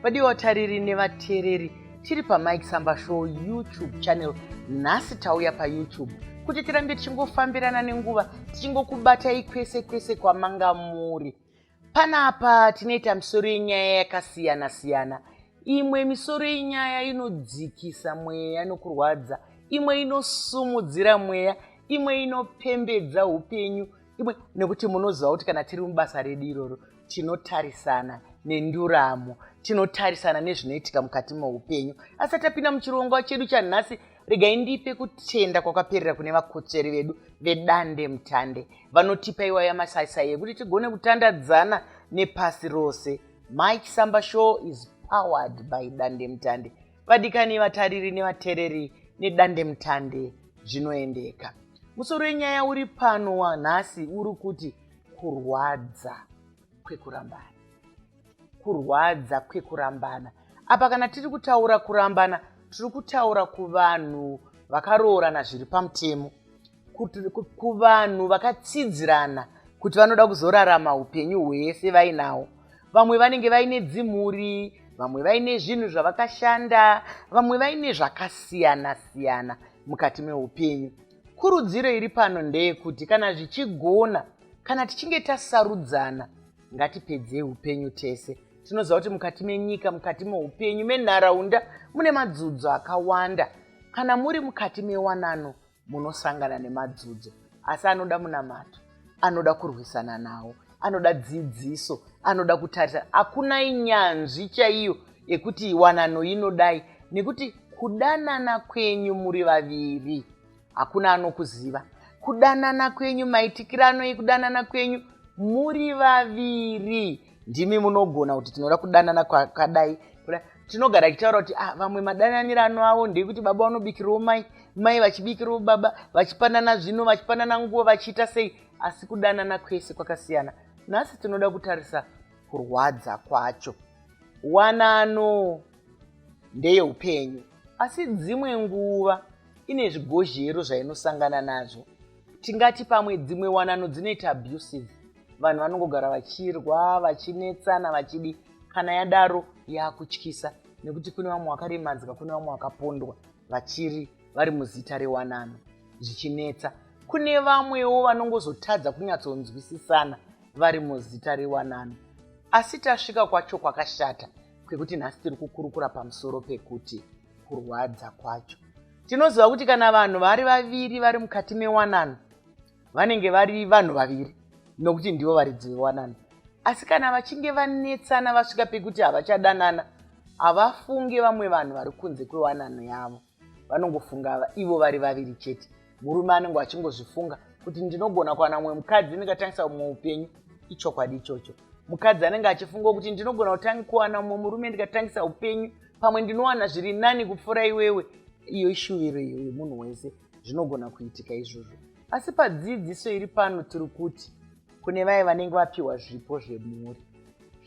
Vadiwa vatariri nevateereri, tiri paR Chisamba Show YouTube channel. Nhasi tauya paYouTube kuti tirambe tichingofambirana nenguva, tichingokubatai kwese kwese kwamanga muri. Panapa tinoita misoro yenyaya yakasiyana-siyana. Imwe misoro yenyaya inodzikisa mweya, inokurwadza. Imwe inosumudzira mweya, imwe inopembedza upenyu. Imwe nekuti munoziva kuti kana tiri mubasa redu iroro tinotarisana nenduramo, tinotarisana nezvinoitika mukati meupenyu. Asi tapinda muchirongwa chedu chanhasi, regai ndipe kutenda kwakaperera kune vakotsveri vedu vedandemutande vanotipa iwaya masaisai ekuti tigone kutandadzana nepasi rose. R Chisamba Show is powered by Dandemutande. Vadikani, vatariri nevateereri nedandemutande zvinoendeka. Musoro wenyaya uri pano wanhasi uri kuti kurwadza kwekurambana. Kurwadza kwekurambana. Apa kana tiri kutaura kurambana, tiri kutaura kuvanhu vakaroorana zviri pamutemo, kuvanhu vakatsidzirana kuti vanoda kuzorarama upenyu hwese vainawo. Vamwe vanenge vaine dzimhuri, vamwe vaine zvinhu zvavakashanda, vamwe vaine zvakasiyana-siyana mukati meupenyu. Kurudziro iri pano ndeyekuti kana zvichigona, kana tichinge tasarudzana, ngatipedzei upenyu tese. Tinoziva kuti mukati menyika, mukati meupenyu, menharaunda mune madzudzo akawanda. Kana muri mukati mewanano, munosangana nemadzudzu, asi anoda munamato, anoda kurwisana nawo, anoda dzidziso, anoda kutarisa. Hakuna inyanzvi chaiyo yekuti wanano inodai, nekuti kudanana kwenyu muri vaviri hakuna anokuziva. Kudanana kwenyu, maitikiro anoi kudanana kwenyu muri vaviri, ndimi munogona kuti tinoda kudanana kwakadai. Tinogara tichitaura kuti vamwe madananiro avo ndekuti baba vanobikirawo mai, mai vachibikirawo baba, vachipanana zvino, vachipanana nguo, vachiita sei. Asi kudanana kwese kwakasiyana. Nhasi tinoda kutarisa kurwadza kwacho. Wanano ndeyeupenyu, asi dzimwe nguva ine zvigozhero zvainosangana nazvo. Tingati pamwe dzimwe wanano dzinoita abusive. Vanhu vanongogara vachirwa, vachinetsana, vachidi. Kana yadaro yakutyisa, nekuti kune vamwe vakaremadzwa, kune vamwe vakapondwa vachiri vari muzita rewanano zvichinetsa. Kune vamwewo vanongozotadza kunyatsonzwisisana vari muzita rewanano. Asi tasvika kwacho kwakashata kwekuti nhasi tiri kukurukura pamusoro pekuti kurwadza kwacho. Tinoziva kuti kana vanhu vari vaviri vari mukati mewanano, vanenge vari vanhu vaviri, nokuti ndivo varidzi vewanano. Asi kana vachinge vanetsana vasvika pekuti havachadanana, havafunge vamwe vanhu vari kunze kwewanano yavo. Vanongofunga ivo vari vaviri chete. Murume anenge achingozvifunga kuti ndinogona kuwana mumwe mukadzi ndikatangisa mumwe upenyu. Ichokwadi ichocho. Mukadzi anenge achifunga kuti ndinogona kuwana mumwe murume ndikatangisa upenyu, pamwe ndinowana zviri nani kupfuura iwewe. Iyo ishuviro iyo yemunhu wese, zvinogona kuitika izvozvo. Asi padzidziso iri pano tiri kuti kune vaye vanenge vapiwa zvipo zvemhuri,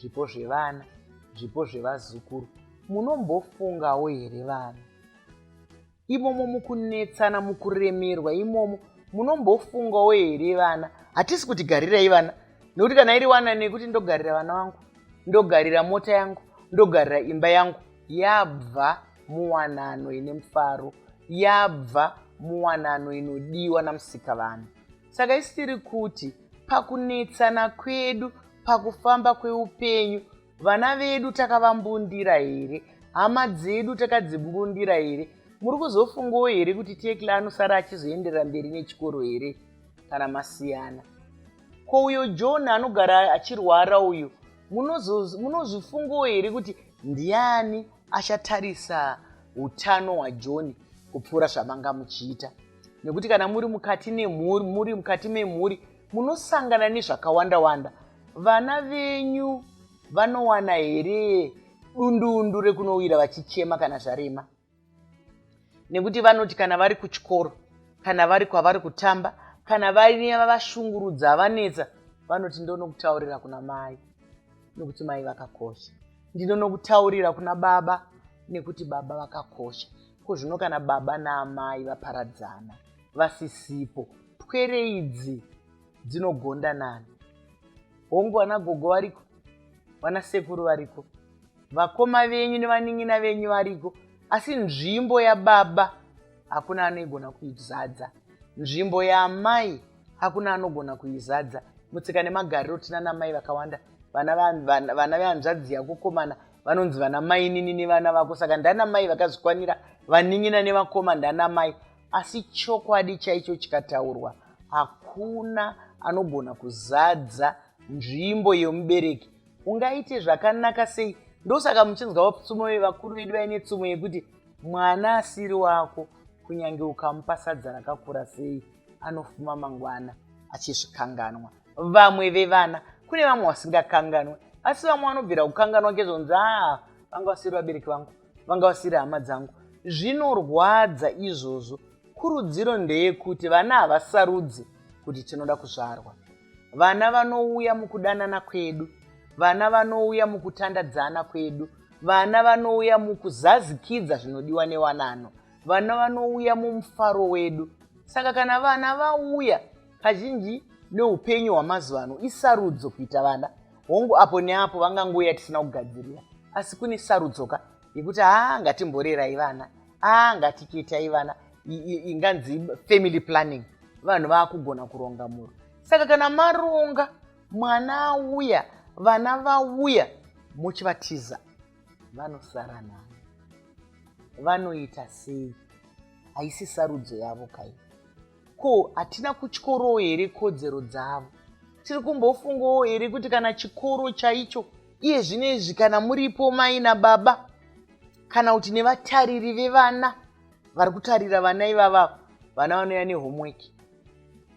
zvipo zvevana, zvipo zvevazukuru. Munombofungawo here vanhu? Imomo mukunetsana, mukuremerwa imomo, munombofungawo here vana? Hatisi kuti garirai vana, nekuti kana iri wana nekuti ndogarira vana vangu, ndogarira mota yangu, ndogarira imba yangu, yabva muwanano ine mufaro, yabva muwanano inodiwa namusika vanhu. Saka isiri kuti pakunetsana kwedu, pakufamba kweupenyu, vana vedu takavambundira here? Hama dzedu takadzimbundira here? Muri kuzofungawo here kuti Tekla anosara achizoenderera mberi nechikoro here? Kana masiyana. Ko uyo John anogara achirwara uyu, munozvifungawo here kuti ndiani achatarisa utano hwaJohn kupfuura zvamanga muchiita? Nekuti kana muri mukati memhuri, munosangana nezvakawanda-wanda. Vana venyu vanowana here dundundu rekunowira vachichema kana zvarema? Nekuti vanoti kana vari kuchikoro, kana vari kwavari kutamba, kana vari vavashungurudza, vanetsa, vanoti ndinokutaurira kuna mai, nekuti mai vakakosha. Ndinokutaurira kuna baba, nekuti baba vakakosha. Zvino kana baba naamai vaparadzana, vasisipo, pwere idzi dzinogonda nani? Hongu vana gogo variko, vana sekuru variko, vakoma venyu nevanin'ina venyu variko, asi nzvimbo yababa hakuna anoigona kuizadza, nzvimbo yamai hakuna anogona kuizadza. Mutsika nemagariro tina namai vakawanda, vana vehanzvadzi yakukomana vanonzi vana mai nini nevana vako, saka ndana mai vakazvikwanira, vanin'ina nevakoma ndana mai. Asi chokwadi chaicho chikataurwa, hakuna anogona kuzadza nzvimbo yomubereki. Ungaite zvakanaka sei? Ndosaka muchinzwa tsumo vevakuru vedu vaine tsumo yekuti mwana asiri wako kunyange ukamupa sadza rakakura sei anofuma mangwana achizvikanganwa. Vamwe vevana kune vamwe vasingakanganwe, asi vamwe vanobvira kukanganwa ngezvonzi vanga vasiri vabereki vangu, vanga vasiri hama dzangu. Zvinorwadza izvozvo. Kurudziro ndeyekuti vana havasarudzi kuti tinoda kuzvarwa. Vana vanouya mukudanana kwedu, vana vanouya mukutandadzana kwedu, vana vanouya mukuzazikidza zvinodiwa newanano, vana vanouya mumufaro wedu. Saka kana vana vauya, kazhinji neupenyu hwamazuva ano isarudzo kuita vana. Hongu apo neapo vangangoya tisina kugadzirira, asi kune sarudzoka yekuti ngatimborerai vana, ngatiketai vana, inganzi family planning. Vanhu vakugona kuronga mhuri. Saka kana maronga, mwana auya, vana vauya, muchivatiza, vanosara nani, vanoita sei? Haisi sarudzo yavo kai? Ko hatina kuchikoro here kodzero dzavo? Tiri kumbofungawo here kuti kana chikoro chaicho iye zvinezvi kana muripo mai nababa, kana kuti nevatariri vevana vari kutarira vana ivava, vana vanouya nehomework,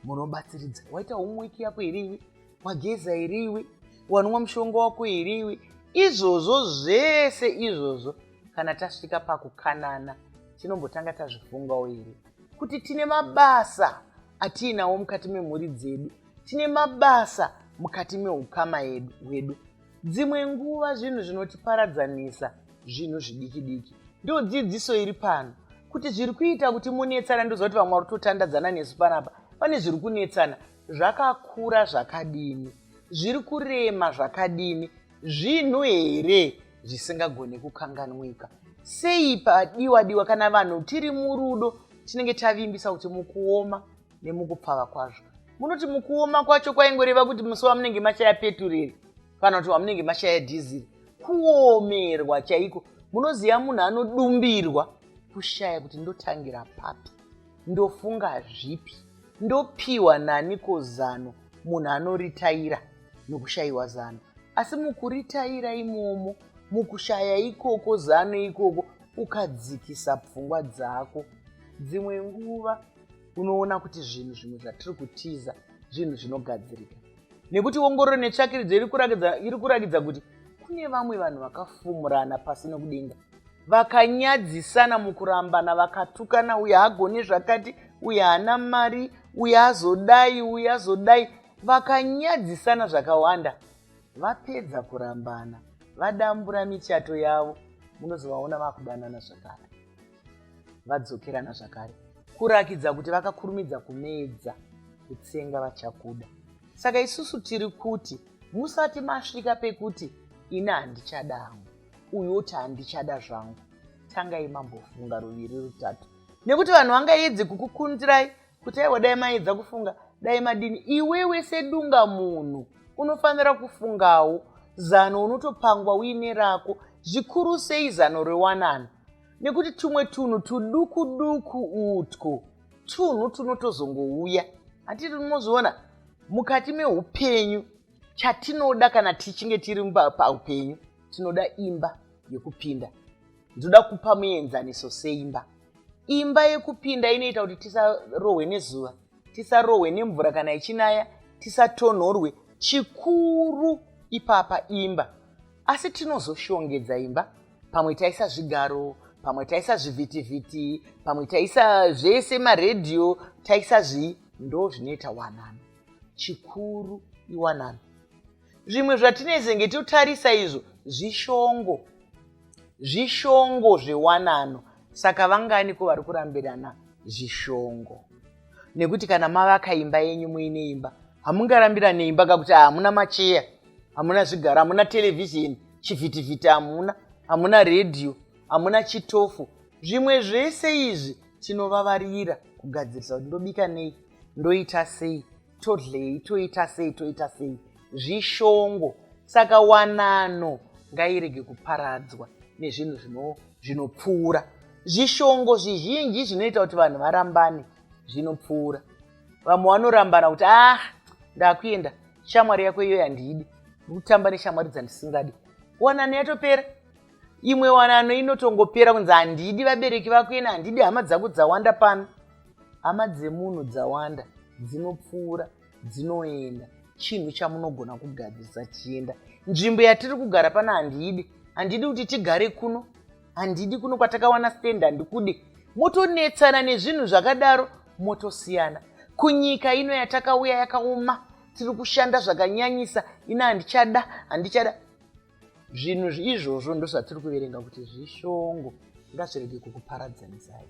munobatsiridza. Waita homework yako here, wageza here, wanwa mushonga wako here. Izvozvo zvese izvozvo, kana tasvika pakukanana tinombotanga tazvifungawo here kuti tine mabasa atiinawo mukati memhuri dzedu, tine mabasa mukati meukama hwedu. Dzimwe nguva zvinhu zvinotiparadzanisa, zvinhu zvidiki diki. Ndo dzidziso iri pano kuti zviri kuita kuti munetsana. Ndoziva kuti vamwe vari kutotandadzana nesu panapa, pane zviri kunetsana zvakakura zvakadini, zviri kurema zvakadini, zvinhu here zvisingagone kukanganwika. Sei padiwa kana vanhu tiri murudo tinenge tavimbisa kuti mukuoma nemukupfava kwazvo. Munoti mukuoma kwacho kwaingoreva kuti musi wamunenge mashaya petureri kana kuti wamunenge mashaya dhiziri. Kuomerwa chaiko. Munoziva munhu anodumbirwa kushaya kuti ndotangira papi, ndofunga zvipi, ndopiwa naniko zano. Munhu anoritaira nokushayiwa zano. Asi mukuritaira imomo, mukushaya ikoko zano ikoko, ukadzikisa pfungwa dzako, dzimwe nguva unoona kuti zvinhu zvimwe zvatiri kutiza zvinhu zvinogadzirika. Nekuti ongororo netsvakiridzo iri kurakidza kuti kune vamwe vanhu vakafumurana pasi nokudenga, vakanyadzisana mukurambana, vakatukana, uyu haagone zvakati, uyu haana mari, uyu azodai, vakanyadzisana zvakawanda. Vapedza kurambana, vadambura michato yavo, munozovaona vakudanana zvakare, vadzokerana zvakare, kurakidza kuti vakakurumidza kumedza kutsenga vachakuda. Saka isusu tiri kuti musati masvika pekuti ina handichada hangu, uyoti handichada zvangu, tangai mambofunga ruviri rutatu. Nekuti vanhu vangaedze kukukundirai kuti aiwa dai maedza kufunga, dai madini. Iwewe sedunga munhu unofanira kufungawo zano unotopangwa uine rako, zvikuru sei zano rewanano. Nekuti tumwe tunhu tuduku duku utwo tunhu tunotozongouya. Hatiti tinozviona mukati meupenyu chatinoda kana tichinge tiri paupenyu, tinoda imba yekupinda. Ndoda kupa muenzaniso seimba. Imba yekupinda inoita kuti tisarohwe nezuva, tisarohwe nemvura kana ichinaya, tisatonhorwe. Chikuru ipapa imba. Asi tinozoshongedza imba, pamwe taisa zvigaro, pamwe taisa zvivhitivhiti, pamwe taisa zvese maredhiyo, taisa ndo zvinoita wanano. Chikuru iwanano. Zvimwe zvatinezenge totarisa izvo zvishongo zvewanano. Saka vanganiko vari kurambirana zvishongo? Nekuti kana mavaka imba yenyu muine imba, hamungarambirane imba kakuti hamuna macheya, hamuna zvigaro, hamuna televhizheni, chivhitivhiti hamuna. hamuna redhiyo, hamuna chitofu. Zvimwe zvese izvi tinovavarira kugadzirisa kuti ndobika nei, ndoita sei, todlei, toita sei, toita sei. Zvishongo. Saka wanano ngairege kuparadzwa nezvinhu zvinopfuura. Zvishongo zvizhinji zvinoita kuti vanhu varambane zvinopfuura. Vamwe vanorambana kuti ndakuenda, shamwari yako iyoyo handidi, kutamba neshamwari dzandisingadi. Wanano yatopera. Imwe wanano inotongopera kunzi handidi vabereki vako ena, handidi hama dzako dzawanda pano. Hama dzemunhu dzawanda dzinopfuura, dzinoenda. Chinhu chamunogona kugadzirisa chienda. Nzvimbo yatiri kugara pana handidi kuti tigare kuno, handidi kuno kwatakawana stand, handikudi. Motonetsana nezvinhu zvakadaro, motosiyana. Kunyika ino yatakauya yakaoma, tiri kushanda zvakanyanyisa, ina handichada. Zvinhu izvozvo ndozvatiri kuverenga kuti zvishongo. Ngazvirege kukuparadzanizai.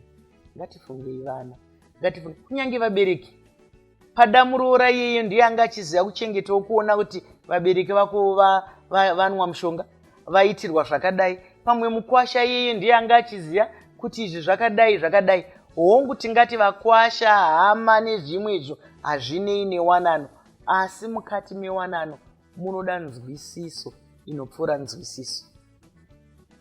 Ngatifungei vana, ngatifunge kunyange vabereki. Padamuroora iyeyo ndiye anga achiziva kuchengetawo kuona kuti vabereki vako vanwa mushonga, vaitirwa zvakadai. Pamwe mukwasha iyeyo ndiye anga achiziva kuti izvi zvakadai. Hongu tingati vakwasha, hama nezvimwe izvo hazvinei newanano. Asi mukati mewanano munoda nzwisiso inopfuura nzwisiso.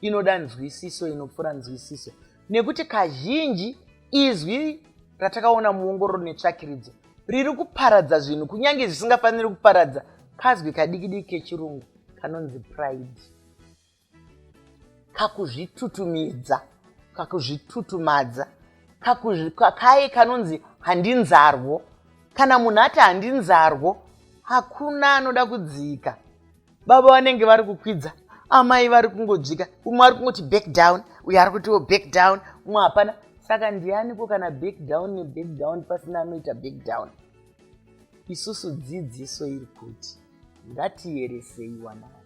Inoda nzwisiso inopfuura nzwisiso. Nekuti kazhinji izwi ratakaona muongororo netsvakiridzo riri kuparadza zvinhu kunyange zvisingafaniri kuparadza. Kazwi kadiki kechirungu kanonzi pride. Kakuzvitutumidza, kakuzvitutumadza, kaye kanonzi handinzarwo. Kana munhu ati handinzarwo, hakuna anoda kudzika. Baba vanenge vari kukwidza, amai vari kungodzika. Umwe ari kungoti back down, uyo ari kutiwo back down, umwe hapana. Saka ndianiko kana back down neback down pasina anoita back down. Isusu dzidziso iri kuti ngatieresei wanano,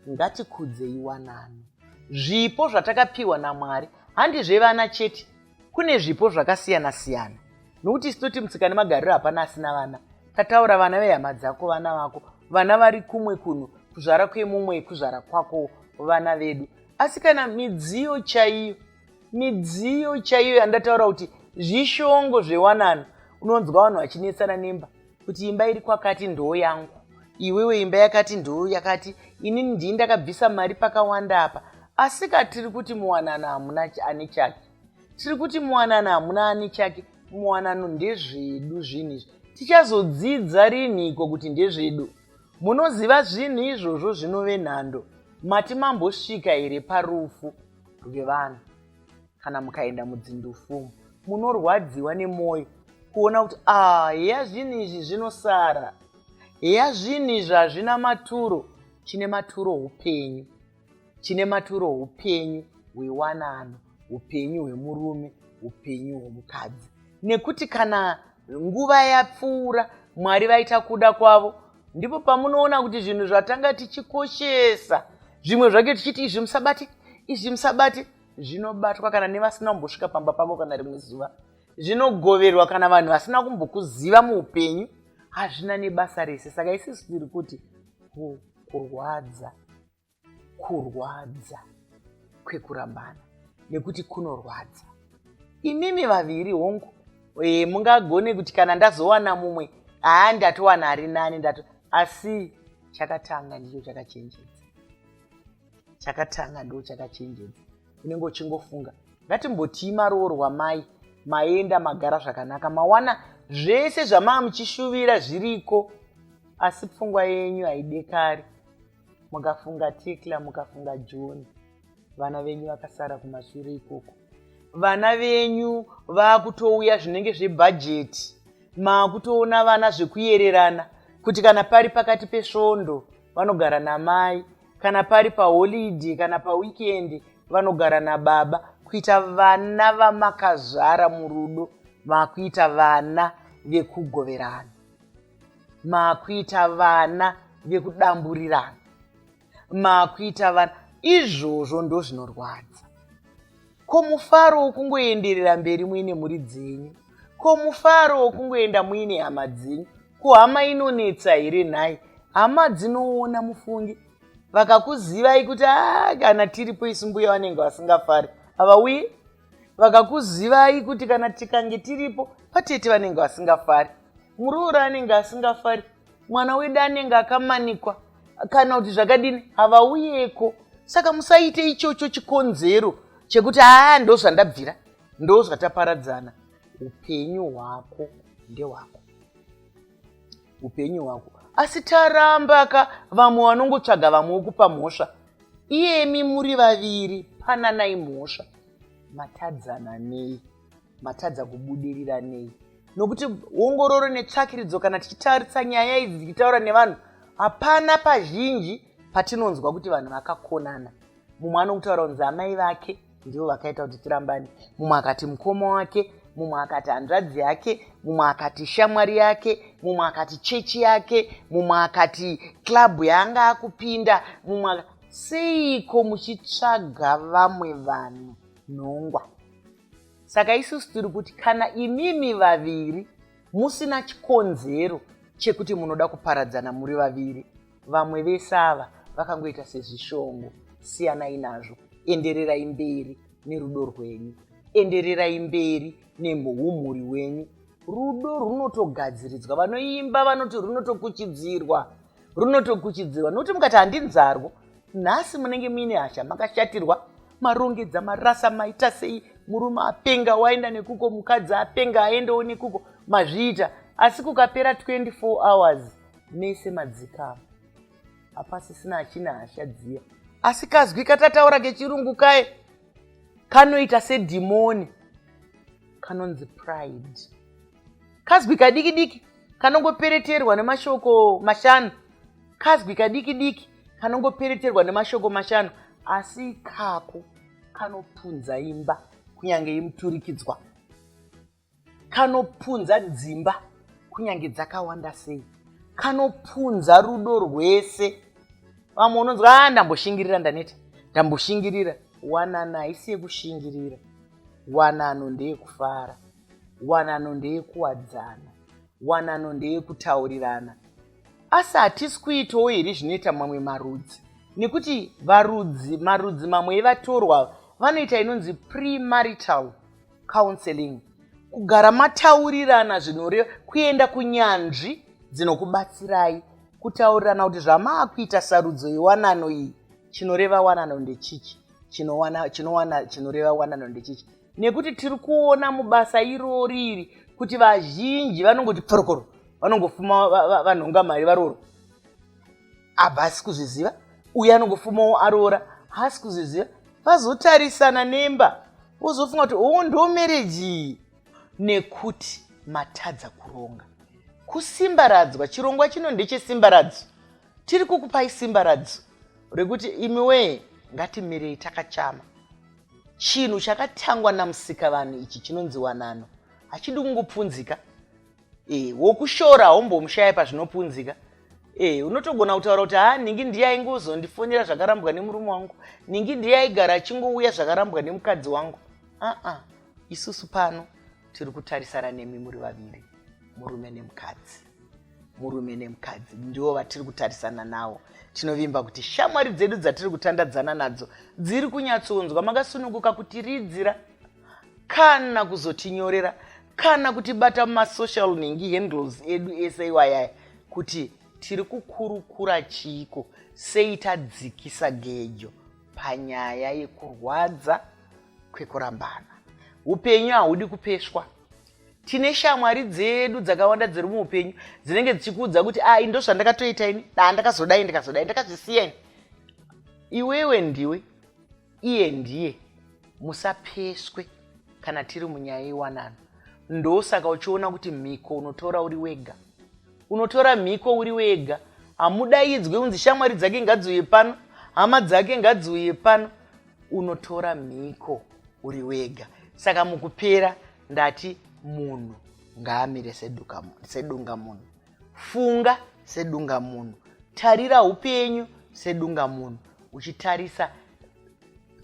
ngatikudzei wanano. Zvipo zvatakapiwa naMwari handizve vana chete, kune zvipo zvakasiyana-siyana. Nokuti isitoti mutsika nemagariro hapana asina vana. Tataura vana vehama dzako, vana vako, vana vari kumwe kuno, kuzvara kwemumwe, kuzvara kwako, vana vedu. Asi kana midziyo chaiyo yandataura kuti zvishongo zvewanano, unonzwa vanhu vachinetsana nemba kuti imba iri kwakati ndoo yangu, iwewe imba yakati ndoo yakati, inini ndii ndakabvisa mari pakawanda apa. Asi katiri kuti muwanano hamuna ane chake, tiri kuti muwanano hamuna ane chake. Muwanano ndezvedu zvinhu izvi. Tichazodzidza rinhiko kuti ndezvedu? Munoziva zvinhu izvozvo zvinove nhando. Mati mambosvika here parufu rwevanhu? Kana mukaenda mudzindufu munorwadziwa nemwoyo kuona kuti heya zvinhu izvi zvinosara, heya zvinhu izvi hazvina maturo. Chine maturo upenyu, chine maturo upenyu hwewanano, upenyu hwemurume, upenyu hwemukadzi. Nekuti kana nguva yapfuura, Mwari vaita kuda kwavo, ndipo pamunoona kuti zvinhu zvatanga tichikoshesa, zvimwe zvake tichiti izvi musabate, zvinobatwa kana nevasina kumbosvika pamba pavo kana rimwe zuva. Zvinogoverwa kana vanhu vasina kumbokuziva muupenyu, hazvina nebasa rese. Saka isisi tiri kuti kurwadza kwekurambana, nekuti kunorwadza. Imimi vaviri hongu, mungagone kuti kana ndazowana mumwe, ndatowana ari nani, asi chakatanga ndicho chakachenjedza. Chakatanga ndo chakachenjedza. Unenge uchingofunga, ngatimbotii maroorwa maenda magara zvakanaka, mawana zvese zvamaa muchishuvira zviriko, asi pfungwa yenyu haidekari. Mukafunga Tekla, mukafunga John, vana venyu vakasara kumashure ikoko. Vana venyu vakutouya zvinenge zvebhajeti, makutoona vana zvekuyererana, kuti kana pari pakati pesvondo vanogara namai, kana pari paholidhi kana pawikendi vanogara nababa, kuita vana vamakazvara murudo, makuita vana vekugoverana, makuita vana vekudamburirana, makuita vana. Izvozvo ndo zvinorwadza. Ko mufaro wokungoenderera mberi muine mhuri dzenyu? Ko mufaro wokungoenda muine hama dzenyu? Ko hama inonetsa here nhai? Hama dzinoona mufungi, vakakuzivai kuti kana tiripo isu mbuya vanenge vasingafari havauyi. Vakakuzivai kuti kana tikange tiripo patete vanenge vasingafari, muroora anenge asingafari, mwana wedu anenge akamanikwa, kana kuti zvakadini havauyeko. Saka musaite ichocho chikonzero chekuti ndo zvandabvira, ndo zvataparadzana. Upenyu hwako ndehwako, upenyu hwako. Asi taramba vamwe vanongotsvaga vamwe wokupa mhosva. Iyemi muri vaviri pananai mhosva, matadzana nei? Matadza kubudirira nei? Nokuti ongororo netsvakiridzo kana tichitarisa nyaya idzi tichitaura nevanhu, hapana pazhinji patinonzwa kuti vanhu vakakonana. Mumwe anokutaura kunzi amai vake ndivo vakaita kuti tirambane, mumwe akati mukoma wake, mumwe akati hanzvadzi yake, mumwe akati shamwari yake, mumwe akati chechi yake, mumwe akati klabhu yaanga akupinda, mumwe seiko muchitsvaga vamwe vanhu nhongwa? Saka isusu tiri kuti kana imimi vaviri musina chikonzero chekuti munoda kuparadzana muri vaviri, vamwe vese ava vakangoita sezvishongo, siyanai nazvo. Endererai mberi nerudo rwenyu, endererai mberi nemuhumuri wenyu. Rudo runotogadziridzwa, vanoimba vanoti runotokuchidzirwa, runotokuchidzirwa. Nokuti mukati handinzarwo, nhasi munenge muine hasha, makashatirwa, marongedza marasa, maita sei, murume apenga waenda nekuko, mukadzi apenga aendawo nekuko, mazviita. Asi kukapera 24 hours mese madzikama, hapasisina achina hasha dziya. Asi kazwi katataura kechirungu kaye kanoita sedhimoni, kanonzi pride. Kazwi kadiki diki kanongopereterwa nemashoko mashanu, kazwi kadiki diki kanongopereterwa nemashoko mashanu, asi kako kanopunza imba kunyange imuturikidzwa, kanopunza dzimba kunyange dzakawanda sei, kanopunza rudo rwese. Vamwe unonzwa ndamboshingirira, ndaneta ndamboshingirira. Wanana haisi yekushingirira, wanano ndeyekufara, wanano ndeyekuwadzana, wanano ndeyekutaurirana. Asi hatisi kuitawo here zvinoita mamwe marudzi, nekuti marudzi mamwe evatorwa vanoita inonzi premarital counseling, kugara mataurirana zvinoreva, kuenda kunyanzvi dzinokubatsirai kutaurirana kuti zvamaakuita sarudzo yewanano iyi, chinoreva wanano ndechichi, chinoreva wanano ndechichi. Nekuti tiri kuona mubasa iroriri kuti vazhinji vanongoti pforokoro, vanongofuma vanhonga mari varoro, hasi kuzviziva. Uye anongofumawo aroora, hasi kuzviziva. Vazotarisana nemba, vozofunga kuti ndo mereji. Nekuti matadza kuronga, kusimbaradzwa. Chirongwa chino ndechesimbaradzwa. Tiri kukupai simbaradzwa rekuti imiwe ngatimirei takachama. Chinhu chakatangwa namusikavanhu ichi chinonzi wanano hachidi kungopunzika. Wokushora haumbomushaya pazvinopunzika. Unotogona kutaura kuti ningi ndiye aingozondifonera zvakarambwa nemurume wangu, ningi ndiye aigara achingouya zvakarambwa nemukadzi wangu. Isusu pano tiri kutarisana nemi muri vaviri, murume nemukadzi. Murume nemukadzi ndivo vatiri kutarisana navo. Tinovimba kuti shamwari dzedu dzatiri kutandadzana nadzo dziri kunyatsonzwa, makasununguka kutiridzira kana kuzotinyorera kana kutibata mumasocial ningi handles edu ese iwayaya kuti tiri kukurukura chiko sei tadzikisa gejo panyaya yekurwadza kwekurambana. Upenyu hahudi kupeshwa. Tine shamwari dzedu dzakawanda dziri muupenyu dzinenge dzichikuudza kuti ndo zvandakatoita ini, ndakazodai ndakazvisiya ini. Iwewe ndiwe, iye ndiye. Musapeshwe kana tiri munyaya yewanano. Ndosaka uchiona kuti mhiko unotora uri wega. Unotora mhiko uri wega. Hamudaidzwe unzi shamwari dzake ngadziuye pano, hama dzake ngadziuye pano. Unotora mhiko uri wega. Saka mukupera ndati munhu ngaamire sedunga munhu. Funga sedunga munhu. Tarira upenyu sedunga munhu. Uchitarisa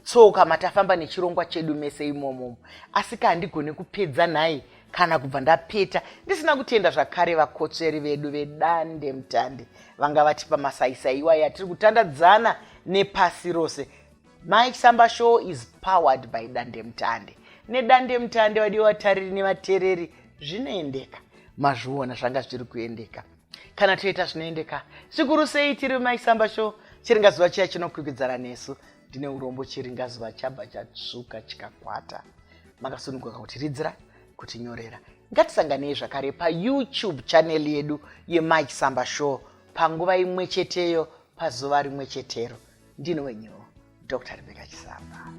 tsoka matafamba nechirongwa chedu mese imomo. Asi kandigone kupedza naye kana kubva ndapeta ndisina kutenda zvakare vakotsveri vedu vedandemutande vanga vatipa masaisaiwa yatiri kutandadzana nepasi rose. My Chisamba show is powered by Dandemutande. Nedandemutande vadiwa vatariri nevateereri zvinoendeka. Mazviona zvanga zviri kuendeka. Kana toita zvinoendeka, zvikuru sei tiri My Chisamba show, chiringazuva chiya chinokwikwidzana nesu. Ndine urombo chiringazuva chabva chatsvuka chikakwata. Makasununguka kutiridzira, kutinyorera. Ngatisanganei zvakare paYouTube channel yedu yeMy Chisamba show panguva imwe cheteyo pazuva rimwe chetero. Ndino wenyu Dr. R Chisamba.